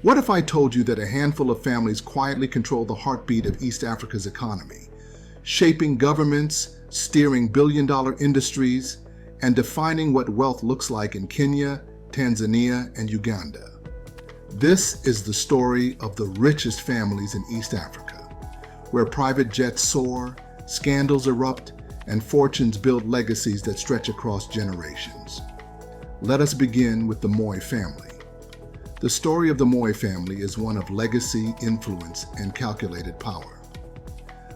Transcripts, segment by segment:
What if I told you that a handful of families quietly control the heartbeat of East Africa's economy, shaping governments, steering billion-dollar industries, and defining what wealth looks like in Kenya, Tanzania, and Uganda? This is the story of the richest families in East Africa, where private jets soar, scandals erupt, and fortunes build legacies that stretch across generations. Let us begin with the Moi family. The story of the Moi family is one of legacy, influence, and calculated power.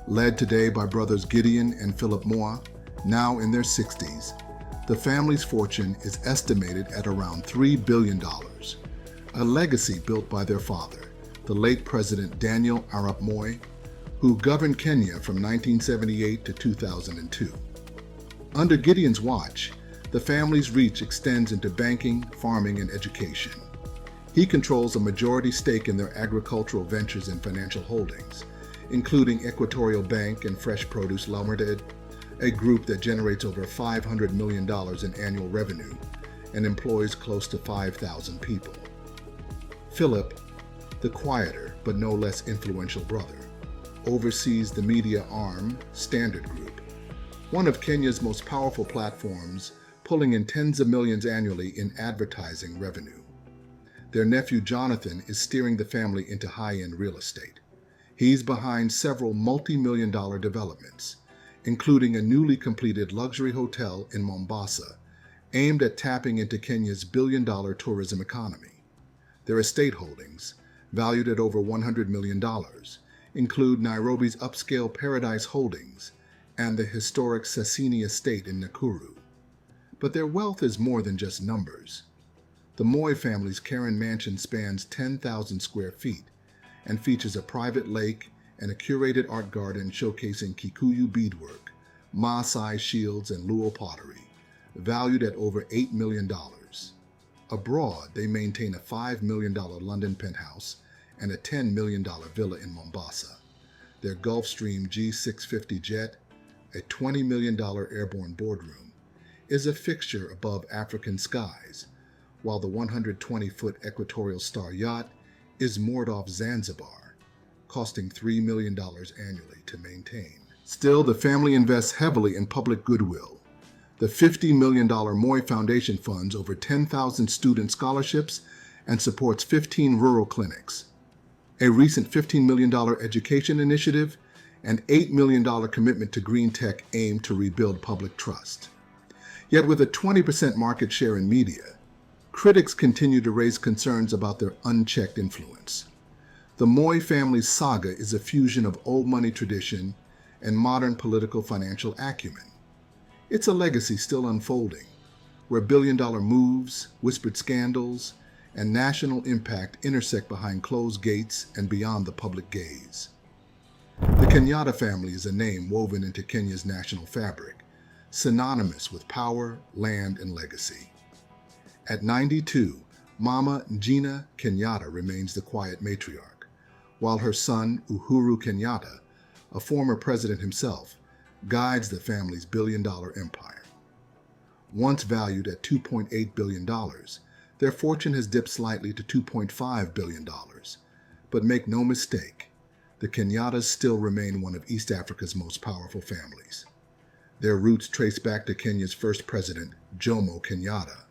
Led today by brothers Gideon and Philip Moi, now in their 60s, the family's fortune is estimated at around $3 billion, a legacy built by their father, the late President Daniel Arap Moi, who governed Kenya from 1978 to 2002. Under Gideon's watch, the family's reach extends into banking, farming, and education. He controls a majority stake in their agricultural ventures and financial holdings, including Equatorial Bank and Fresh Produce Limited, a group that generates over $500 million in annual revenue and employs close to 5,000 people. Philip, the quieter but no less influential brother, oversees the media arm, Standard Group, one of Kenya's most powerful platforms, pulling in tens of millions annually in advertising revenue. Their nephew Jonathan is steering the family into high-end real estate. He's behind several multi-million-dollar developments, including a newly completed luxury hotel in Mombasa, aimed at tapping into Kenya's billion-dollar tourism economy. Their estate holdings, valued at over $100 million, include Nairobi's upscale Paradise Holdings and the historic Sasini Estate in Nakuru. But their wealth is more than just numbers. The Moi family's Karen mansion spans 10,000 square feet and features a private lake and a curated art garden showcasing Kikuyu beadwork, Maasai shields, and Luo pottery, valued at over $8 million. Abroad, they maintain a $5 million London penthouse and a $10 million villa in Mombasa. Their Gulfstream G650 jet, a $20 million airborne boardroom, is a fixture above African skies, while the 120-foot Equatorial Star yacht is moored off Zanzibar, costing $3 million annually to maintain. Still, the family invests heavily in public goodwill. The $50 million Moi Foundation funds over 10,000 student scholarships and supports 15 rural clinics. A recent $15 million education initiative and $8 million commitment to green tech aimed to rebuild public trust. Yet with a 20% market share in media, critics continue to raise concerns about their unchecked influence. The Moi family's saga is a fusion of old money tradition and modern political financial acumen. It's a legacy still unfolding, where billion-dollar moves, whispered scandals, and national impact intersect behind closed gates and beyond the public gaze. The Kenyatta family is a name woven into Kenya's national fabric, synonymous with power, land, and legacy. At 92, Mama Ngina Kenyatta remains the quiet matriarch, while her son, Uhuru Kenyatta, a former president himself, guides the family's billion-dollar empire. Once valued at $2.8 billion, their fortune has dipped slightly to $2.5 billion. But make no mistake, the Kenyattas still remain one of East Africa's most powerful families. Their roots trace back to Kenya's first president, Jomo Kenyatta,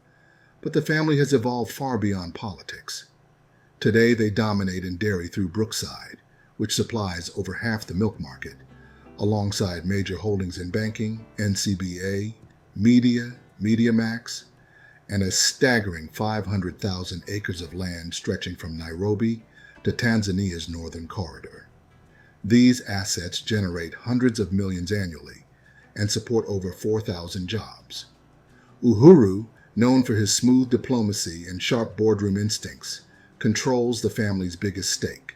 but the family has evolved far beyond politics. Today, they dominate in dairy through Brookside, which supplies over half the milk market, alongside major holdings in banking, NCBA, media, MediaMax, and a staggering 500,000 acres of land stretching from Nairobi to Tanzania's northern corridor. These assets generate hundreds of millions annually and support over 4,000 jobs. Uhuru, known for his smooth diplomacy and sharp boardroom instincts, controls the family's biggest stake.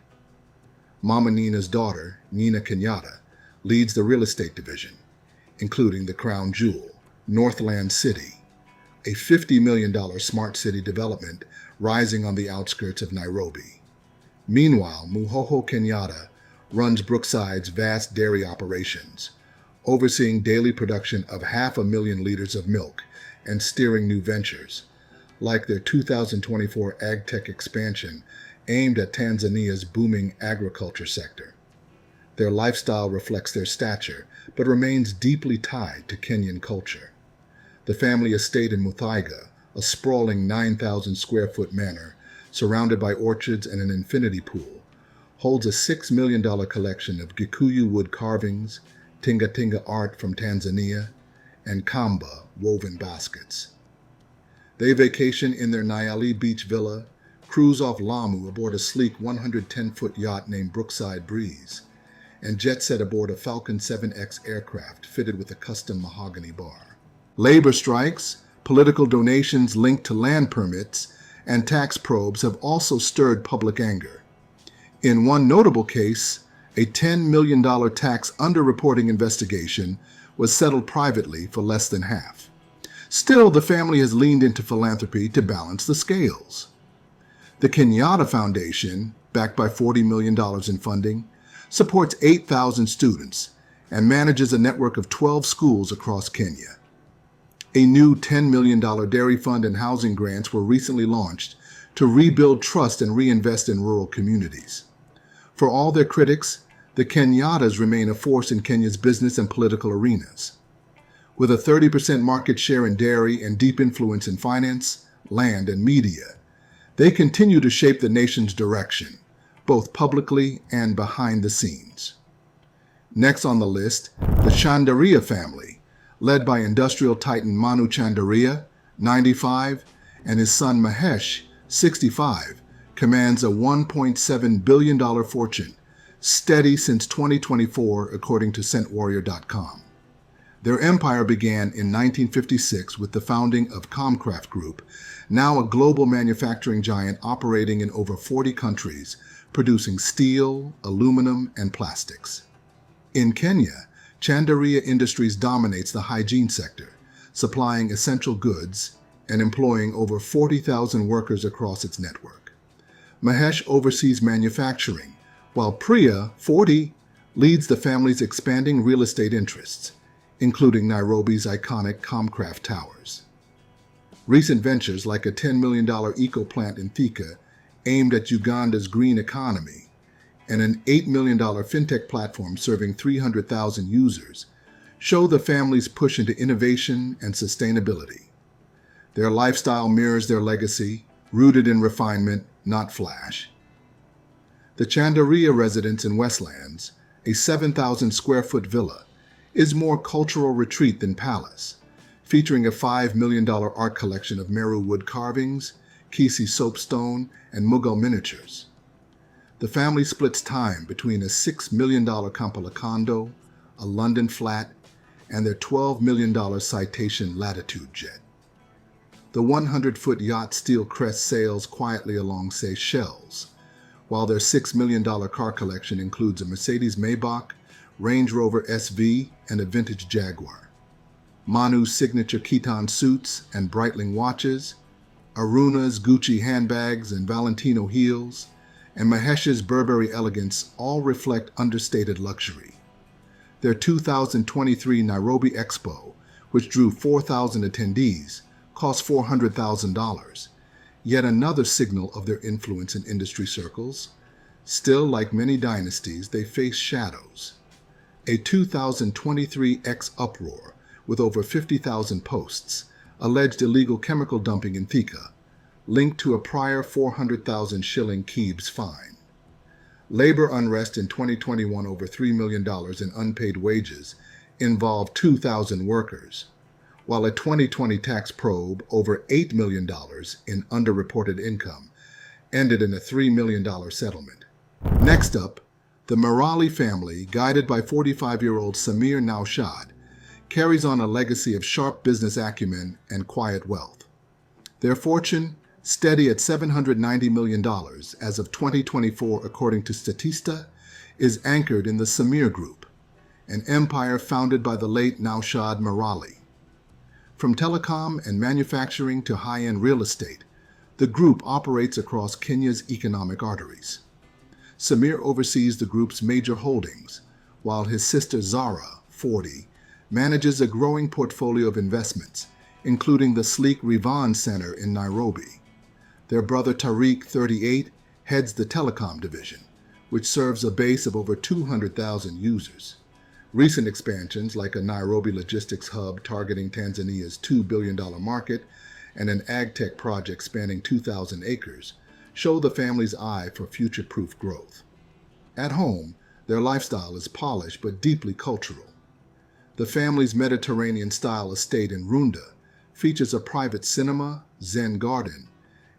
Mama Nina's daughter, Nina Kenyatta, leads the real estate division, including the crown jewel, Northland City, a $50 million smart city development rising on the outskirts of Nairobi. Meanwhile, Muhoho Kenyatta runs Brookside's vast dairy operations, overseeing daily production of 500,000 liters of milk and steering new ventures, like their 2024 AgTech expansion aimed at Tanzania's booming agriculture sector. Their lifestyle reflects their stature, but remains deeply tied to Kenyan culture. The family estate in Muthaiga, a sprawling 9,000 square foot manor, surrounded by orchards and an infinity pool, holds a $6 million collection of Gikuyu wood carvings, tinga-tinga art from Tanzania, and kamba woven baskets. They vacation in their Nyali Beach villa, cruise off Lamu aboard a sleek 110-foot yacht named Brookside Breeze, and jet set aboard a Falcon 7X aircraft fitted with a custom mahogany bar. Labor strikes, political donations linked to land permits, and tax probes have also stirred public anger. In one notable case, a $10 million tax underreporting investigation was settled privately for less than half. Still, the family has leaned into philanthropy to balance the scales. The Kenyatta Foundation, backed by $40 million in funding, supports 8,000 students and manages a network of 12 schools across Kenya. A new $10 million dairy fund and housing grants were recently launched to rebuild trust and reinvest in rural communities. For all their critics, the Kenyattas remain a force in Kenya's business and political arenas. With a 30% market share in dairy and deep influence in finance, land, and media, they continue to shape the nation's direction, both publicly and behind the scenes. Next on the list, the Chandaria family, led by industrial titan Manu Chandaria, 95, and his son Mahesh, 65, commands a $1.7 billion fortune, steady since 2024 according to CentWarrior.com. Their empire began in 1956 with the founding of Comcraft Group, now a global manufacturing giant operating in over 40 countries, producing steel, aluminum, and plastics. In Kenya, Chandaria Industries dominates the hygiene sector, supplying essential goods and employing over 40,000 workers across its network. Mahesh oversees manufacturing, while Priya, 40, leads the family's expanding real estate interests, including Nairobi's iconic Comcraft Towers. Recent ventures like a $10 million eco-plant in Thika aimed at Uganda's green economy and an $8 million fintech platform serving 300,000 users show the family's push into innovation and sustainability. Their lifestyle mirrors their legacy, rooted in refinement, not flash. The Chandaria residence in Westlands, a 7,000 square foot villa, is more cultural retreat than palace, featuring a $5 million art collection of Meru wood carvings, Kisi soapstone, and Mughal miniatures. The family splits time between a $6 million Kampala condo, a London flat, and their $12 million Citation Latitude jet. The 100-foot yacht Steel Crest sails quietly along Seychelles, while their $6 million car collection includes a Mercedes Maybach, Range Rover SV, and a vintage Jaguar. Manu's signature Kitan suits and Breitling watches, Aruna's Gucci handbags and Valentino heels, and Mahesh's Burberry elegance all reflect understated luxury. Their 2023 Nairobi Expo, which drew 4,000 attendees, cost $400,000, yet another signal of their influence in industry circles. Still, like many dynasties, they face shadows. A 2023 X uproar with over 50,000 posts alleged illegal chemical dumping in Thika, linked to a prior 400,000 shilling Keebs fine. Labor unrest in 2021 over $3 million in unpaid wages involved 2,000 workers, while a 2020 tax probe over $8 million in underreported income ended in a $3 million settlement. Next up, the Merali family, guided by 45-year-old Samir Naushad, carries on a legacy of sharp business acumen and quiet wealth. Their fortune, steady at $790 million as of 2024 according to Statista, is anchored in the Samir Group, an empire founded by the late Naushad Merali. From telecom and manufacturing to high-end real estate, the group operates across Kenya's economic arteries. Samir oversees the group's major holdings, while his sister Zara, 40, manages a growing portfolio of investments, including the sleek Rivan Center in Nairobi. Their brother Tariq, 38, heads the telecom division, which serves a base of over 200,000 users. Recent expansions, like a Nairobi logistics hub targeting Tanzania's $2 billion market and an ag-tech project spanning 2,000 acres, show the family's eye for future-proof growth. At home, their lifestyle is polished but deeply cultural. The family's Mediterranean-style estate in Runda features a private cinema, Zen garden,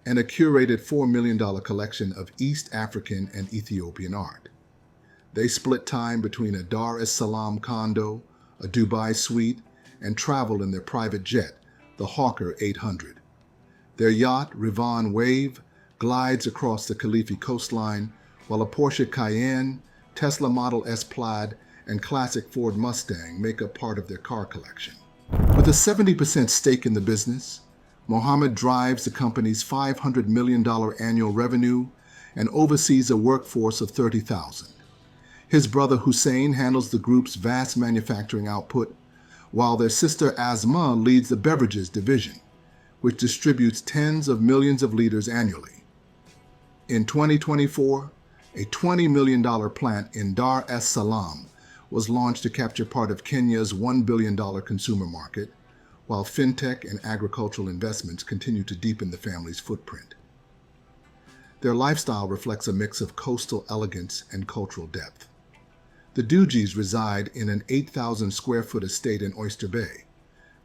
and a curated $4 million collection of East African and Ethiopian art. They split time between a Dar es Salaam condo, a Dubai suite, and travel in their private jet, the Hawker 800. Their yacht, Rivan Wave, glides across the Kilifi coastline, while a Porsche Cayenne, Tesla Model S Plaid, and classic Ford Mustang make up part of their car collection. With a 70% stake in the business, Mohammed drives the company's $500 million annual revenue and oversees a workforce of 30,000. His brother Hussein handles the group's vast manufacturing output, while their sister Asma leads the beverages division, which distributes tens of millions of liters annually. In 2024, a $20 million plant in Dar es Salaam was launched to capture part of Kenya's $1 billion consumer market, while fintech and agricultural investments continue to deepen the family's footprint. Their lifestyle reflects a mix of coastal elegance and cultural depth. The Dewjis reside in an 8,000 square foot estate in Oyster Bay,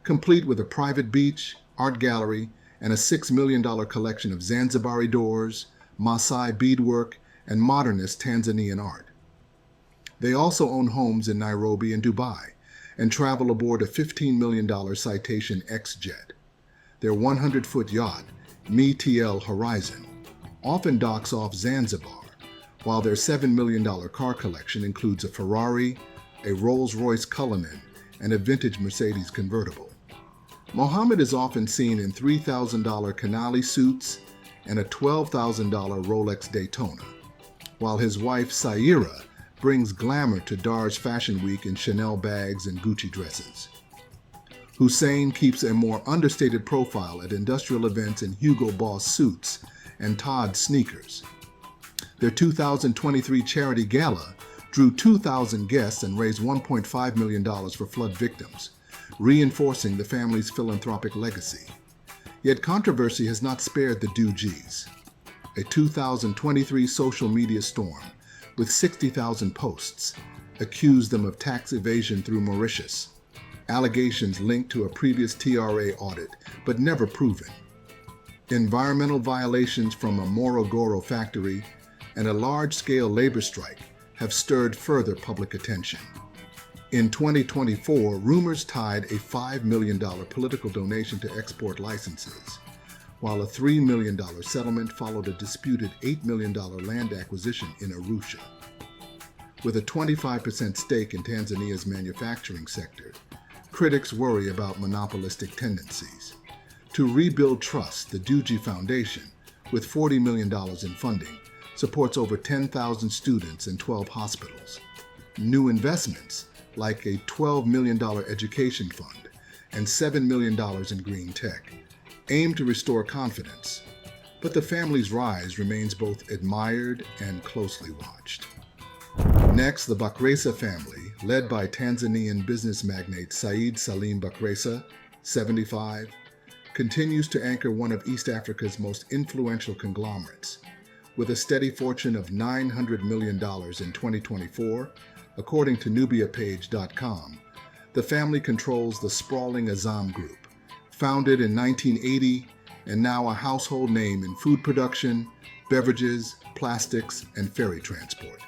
complete with a private beach, art gallery, and a $6 million collection of Zanzibari doors, Maasai beadwork, and modernist Tanzanian art. They also own homes in Nairobi and Dubai and travel aboard a $15 million Citation X jet. Their 100-foot yacht, TL Horizon, often docks off Zanzibar, while their $7 million car collection includes a Ferrari, a Rolls-Royce Cullinan, and a vintage Mercedes convertible. Mohammed is often seen in $3,000 Canali suits and a $12,000 Rolex Daytona, while his wife Saira brings glamour to Dar's Fashion Week in Chanel bags and Gucci dresses. Hussein keeps a more understated profile at industrial events in Hugo Boss suits and Todd sneakers. Their 2023 charity gala drew 2,000 guests and raised $1.5 million for flood victims, reinforcing the family's philanthropic legacy. Yet controversy has not spared the Dewjis. A 2023 social media storm with 60,000 posts accused them of tax evasion through Mauritius, allegations linked to a previous TRA audit but never proven. Environmental violations from a Morogoro factory and a large-scale labor strike have stirred further public attention. In 2024, rumors tied a $5 million political donation to export licenses, while a $3 million settlement followed a disputed $8 million land acquisition in Arusha. With a 25% stake in Tanzania's manufacturing sector, critics worry about monopolistic tendencies. To rebuild trust, the Dewji Foundation, with $40 million in funding, supports over 10,000 students and 12 hospitals. New investments, like a $12 million education fund and $7 million in green tech, aim to restore confidence, but the family's rise remains both admired and closely watched. Next, the Bakresa family, led by Tanzanian business magnate Said Salim Bakresa, 75, continues to anchor one of East Africa's most influential conglomerates. With a steady fortune of $900 million in 2024, according to NubiaPage.com, the family controls the sprawling Azam Group, founded in 1980 and now a household name in food production, beverages, plastics, and ferry transport.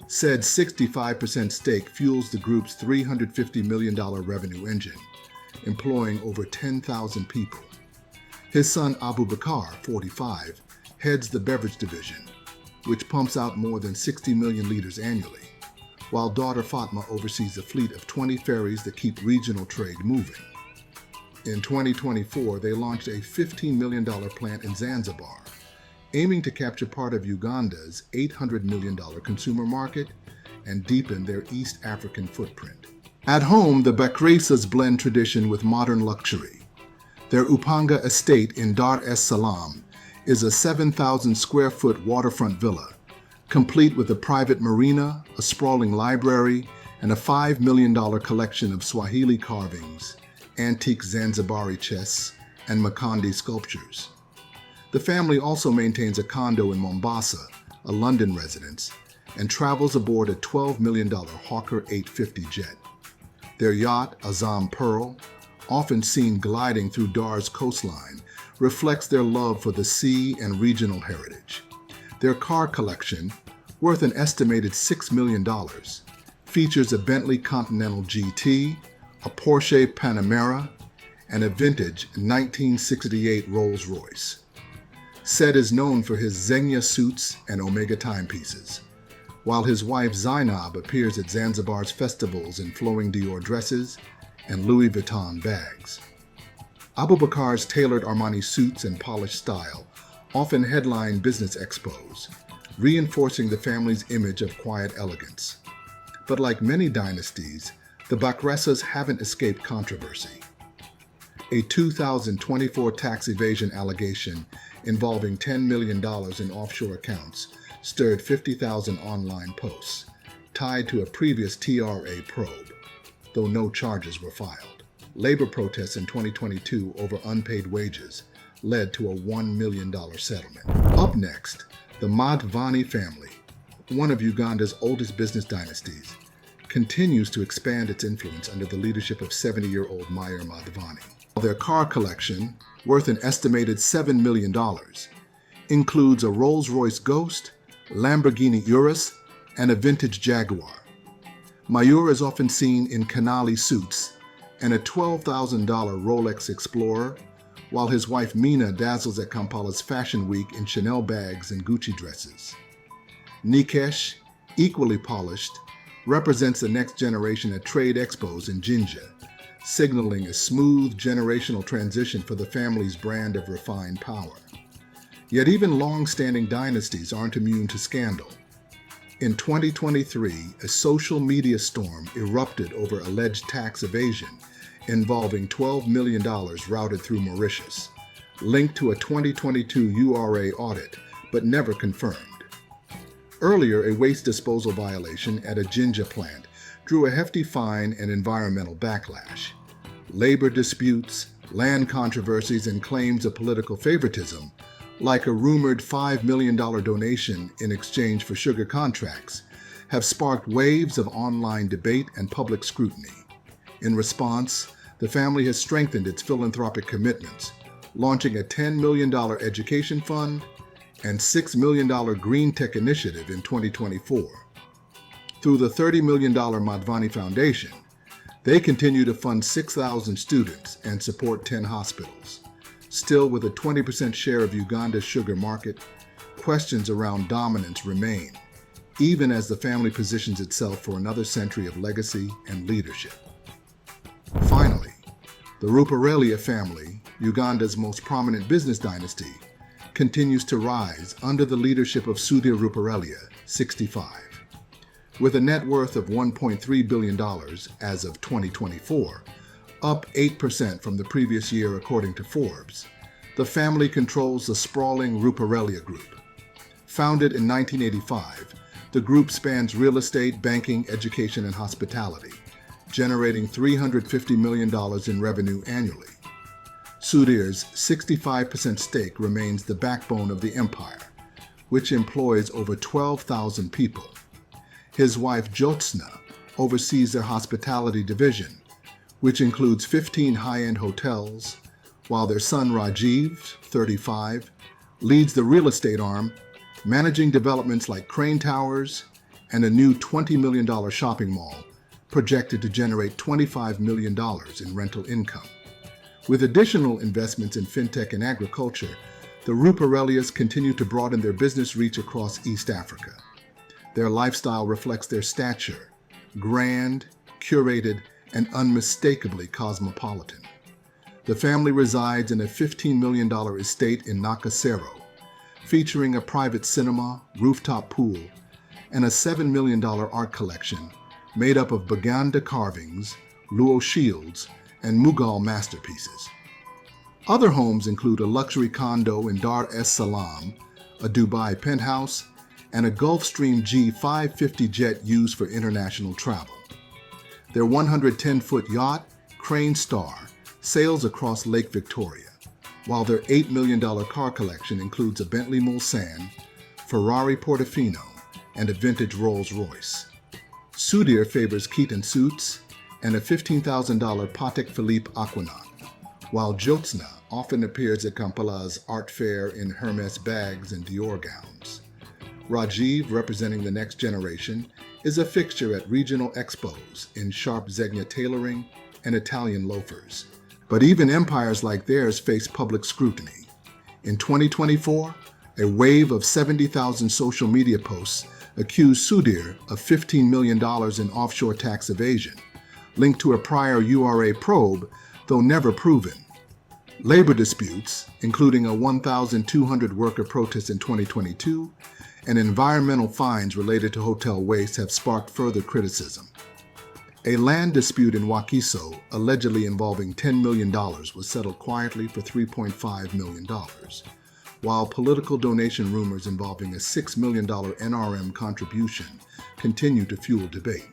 Said 65% stake fuels the group's $350 million revenue engine, employing over 10,000 people. His son Abu Bakar, 45, heads the beverage division, which pumps out more than 60 million liters annually, while daughter Fatma oversees a fleet of 20 ferries that keep regional trade moving. In 2024, they launched a $15 million plant in Zanzibar, aiming to capture part of Uganda's $800 million consumer market and deepen their East African footprint. At home, the Bakresas blend tradition with modern luxury. Their Upanga estate in Dar es Salaam is a 7,000 square foot waterfront villa, complete with a private marina, a sprawling library, and a $5 million collection of Swahili carvings, antique Zanzibari chests, and Makonde sculptures. The family also maintains a condo in Mombasa, a London residence, and travels aboard a $12 million Hawker 850 jet. Their yacht, Azam Pearl, often seen gliding through Dar's coastline, reflects their love for the sea and regional heritage. Their car collection, worth an estimated $6 million, features a Bentley Continental GT, a Porsche Panamera, and a vintage 1968 Rolls-Royce. Said is known for his Xenia suits and Omega timepieces, while his wife Zainab appears at Zanzibar's festivals in flowing Dior dresses and Louis Vuitton bags. Abubakar's tailored Armani suits and polished style often headline business expos, reinforcing the family's image of quiet elegance. But like many dynasties, the Bakressas haven't escaped controversy. A 2024 tax evasion allegation involving $10 million in offshore accounts stirred 50,000 online posts, tied to a previous TRA probe, though no charges were filed. Labor protests in 2022 over unpaid wages led to a $1 million settlement. Up next, the Madhvani family, one of Uganda's oldest business dynasties, continues to expand its influence under the leadership of 70-year-old Meyer Madhvani. Their car collection, worth an estimated $7 million, includes a Rolls-Royce Ghost, Lamborghini Urus, and a vintage Jaguar. Mayur is often seen in Canali suits and a $12,000 Rolex Explorer, while his wife Mina dazzles at Kampala's Fashion Week in Chanel bags and Gucci dresses. Nikesh, equally polished, represents the next generation at trade expos in Jinja, signaling a smooth generational transition for the family's brand of refined power. Yet even long-standing dynasties aren't immune to scandal. In 2023, a social media storm erupted over alleged tax evasion involving $12 million routed through Mauritius, linked to a 2022 URA audit, but never confirmed. Earlier, a waste disposal violation at a Jinja plant drew a hefty fine and environmental backlash. Labor disputes, land controversies, and claims of political favoritism, like a rumored $5 million donation in exchange for sugar contracts, have sparked waves of online debate and public scrutiny. In response, the family has strengthened its philanthropic commitments, launching a $10 million education fund and $6 million green tech initiative in 2024. Through the $30 million Madhvani Foundation, they continue to fund 6,000 students and support 10 hospitals. Still, with a 20% share of Uganda's sugar market, questions around dominance remain, even as the family positions itself for another century of legacy and leadership. Finally, the Ruparelia family, Uganda's most prominent business dynasty, continues to rise under the leadership of Sudhir Ruparelia, 65. With a net worth of $1.3 billion as of 2024, up 8% from the previous year according to Forbes, the family controls the sprawling Ruparelia Group. Founded in 1985, the group spans real estate, banking, education, and hospitality, generating $350 million in revenue annually. Sudhir's 65% stake remains the backbone of the empire, which employs over 12,000 people. His wife Jyotsna oversees their hospitality division, which includes 15 high-end hotels, while their son Rajiv, 35, leads the real estate arm, managing developments like Crane Towers and a new $20 million shopping mall projected to generate $25 million in rental income. With additional investments in fintech and agriculture, the Ruparelias continue to broaden their business reach across East Africa. Their lifestyle reflects their stature, grand, curated, and unmistakably cosmopolitan. The family resides in a $15 million estate in Nakasero, featuring a private cinema, rooftop pool, and a $7 million art collection made up of Baganda carvings, Luo shields, and Mughal masterpieces. Other homes include a luxury condo in Dar es Salaam, a Dubai penthouse, and a Gulfstream G550 jet used for international travel. Their 110-foot yacht, Crane Star, sails across Lake Victoria, while their $8 million car collection includes a Bentley Mulsanne, Ferrari Portofino, and a vintage Rolls-Royce. Sudhir favors Keaton suits and a $15,000 Patek Philippe Aquanaut, while Jyotsna often appears at Kampala's art fair in Hermes bags and Dior gowns. Rajiv, representing the next generation, is a fixture at regional expos in sharp Zegna tailoring and Italian loafers. But even empires like theirs face public scrutiny. In 2024, a wave of 70,000 social media posts accused Sudhir of $15 million in offshore tax evasion, linked to a prior URA probe, though never proven. Labor disputes, including a 1,200 worker protest in 2022, and environmental fines related to hotel waste have sparked further criticism. A land dispute in Wakiso, allegedly involving $10 million, was settled quietly for $3.5 million, while political donation rumors involving a $6 million NRM contribution continue to fuel debate.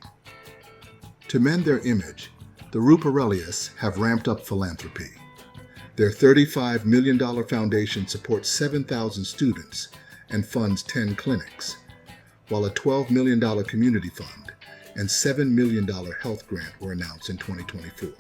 To mend their image, the Ruparelius have ramped up philanthropy. Their $35 million foundation supports 7,000 students and funds 10 clinics, while a $12 million community fund and $7 million health grant were announced in 2024.